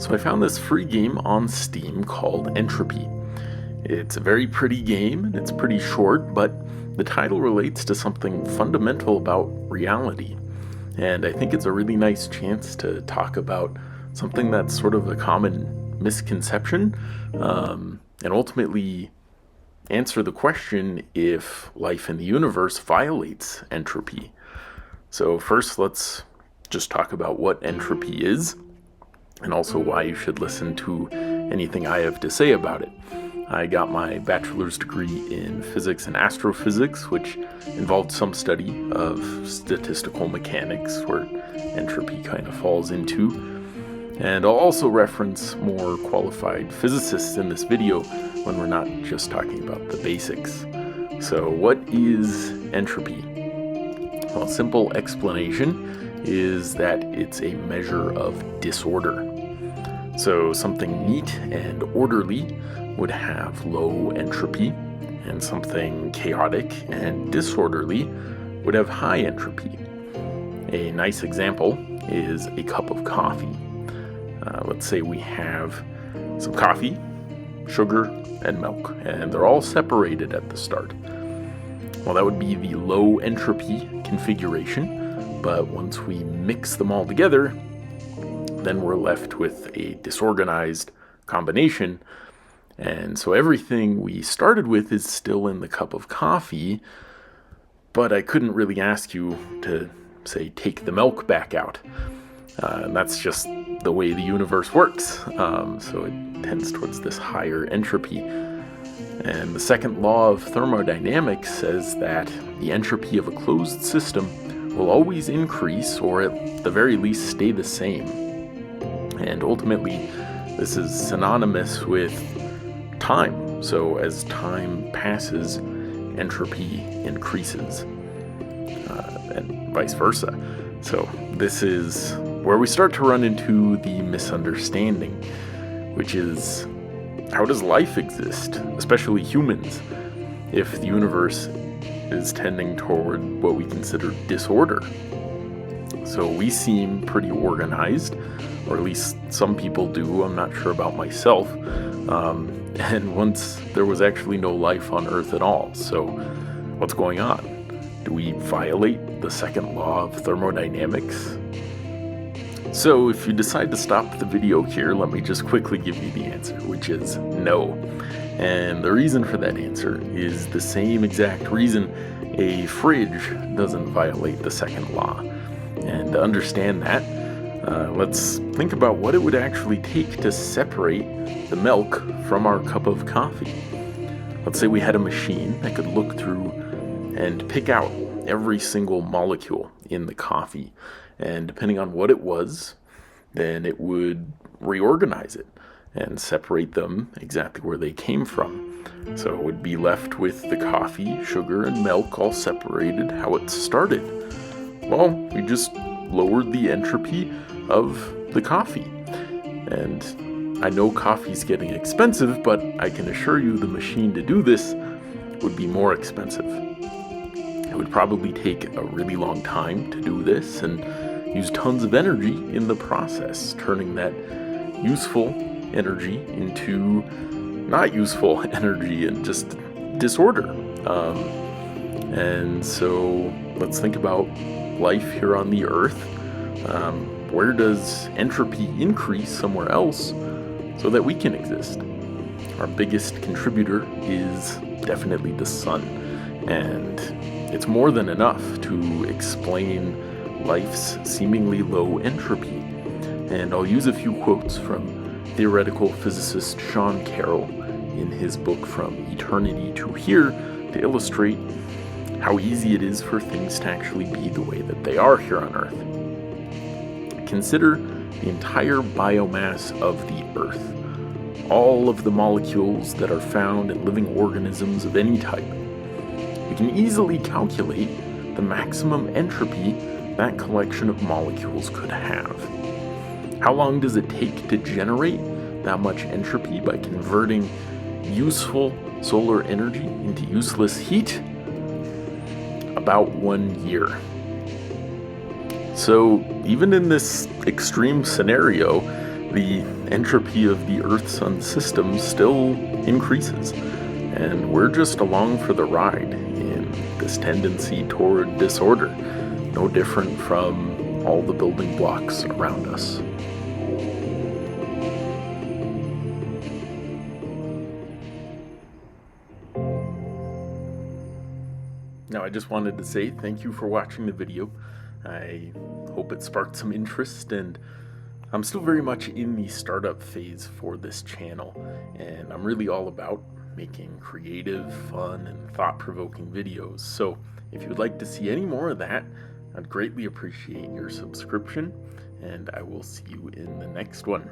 So I found this free game on Steam called Entropy. It's a very pretty game, and it's pretty short, but the title relates to something fundamental about reality. And I think it's a really nice chance to talk about something that's sort of a common misconception, and ultimately answer the question if life in the universe violates entropy. So first, let's just talk about what entropy is, and also why you should listen to anything I have to say about it. I got my bachelor's degree in physics and astrophysics, which involved some study of statistical mechanics, where entropy kind of falls into. And I'll also reference more qualified physicists in this video when we're not just talking about the basics. So what is entropy? Well, a simple explanation is that it's a measure of disorder. So something neat and orderly would have low entropy, and something chaotic and disorderly would have high entropy. A nice example is a cup of coffee. Let's say we have some coffee, sugar, and milk, and they're all separated at the start. Well, that would be the low entropy configuration, but once we mix them all together, then we're left with a disorganized combination. And so everything we started with is still in the cup of coffee, but I couldn't really ask you to, say, take the milk back out. And that's just the way the universe works. So it tends towards this higher entropy. And the second law of thermodynamics says that the entropy of a closed system will always increase, or at the very least stay the same. And ultimately, this is synonymous with time. So as time passes, entropy increases, and vice versa. So this is where we start to run into the misunderstanding, which is, how does life exist, especially humans, if the universe is tending toward what we consider disorder? So we seem pretty organized, or at least some people do. I'm not sure about myself. And once there was actually no life on Earth at all. So what's going on? Do we violate the second law of thermodynamics? So if you decide to stop the video here, let me just quickly give you the answer, which is no. And the reason for that answer is the same exact reason a fridge doesn't violate the second law. And to understand that, let's think about what it would actually take to separate the milk from our cup of coffee. Let's say we had a machine that could look through and pick out every single molecule in the coffee. And depending on what it was, then it would reorganize it and separate them exactly where they came from. So it would be left with the coffee, sugar, and milk all separated how it started. Well, we just lowered the entropy of the coffee. And I know coffee's getting expensive, but I can assure you the machine to do this would be more expensive. It would probably take a really long time to do this and use tons of energy in the process, turning that useful energy into not useful energy and just disorder. And so let's think about life here on the Earth. Where does entropy increase somewhere else so that we can exist? Our biggest contributor is definitely the sun, and it's more than enough to explain life's seemingly low entropy. And I'll use a few quotes from theoretical physicist Sean Carroll in his book From Eternity to Here to illustrate how easy it is for things to actually be the way that they are here on Earth. Consider the entire biomass of the Earth, all of the molecules that are found in living organisms of any type. We can easily calculate the maximum entropy that collection of molecules could have. How long does it take to generate that much entropy by converting useful solar energy into useless heat? About 1 year. So even in this extreme scenario, the entropy of the Earth-Sun system still increases, and we're just along for the ride in this tendency toward disorder, no different from all the building blocks around us. Now, I just wanted to say thank you for watching the video. I hope it sparked some interest, and I'm still very much in the startup phase for this channel, and I'm really all about making creative, fun, and thought-provoking videos. So if you would like to see any more of that, I'd greatly appreciate your subscription, and I will see you in the next one.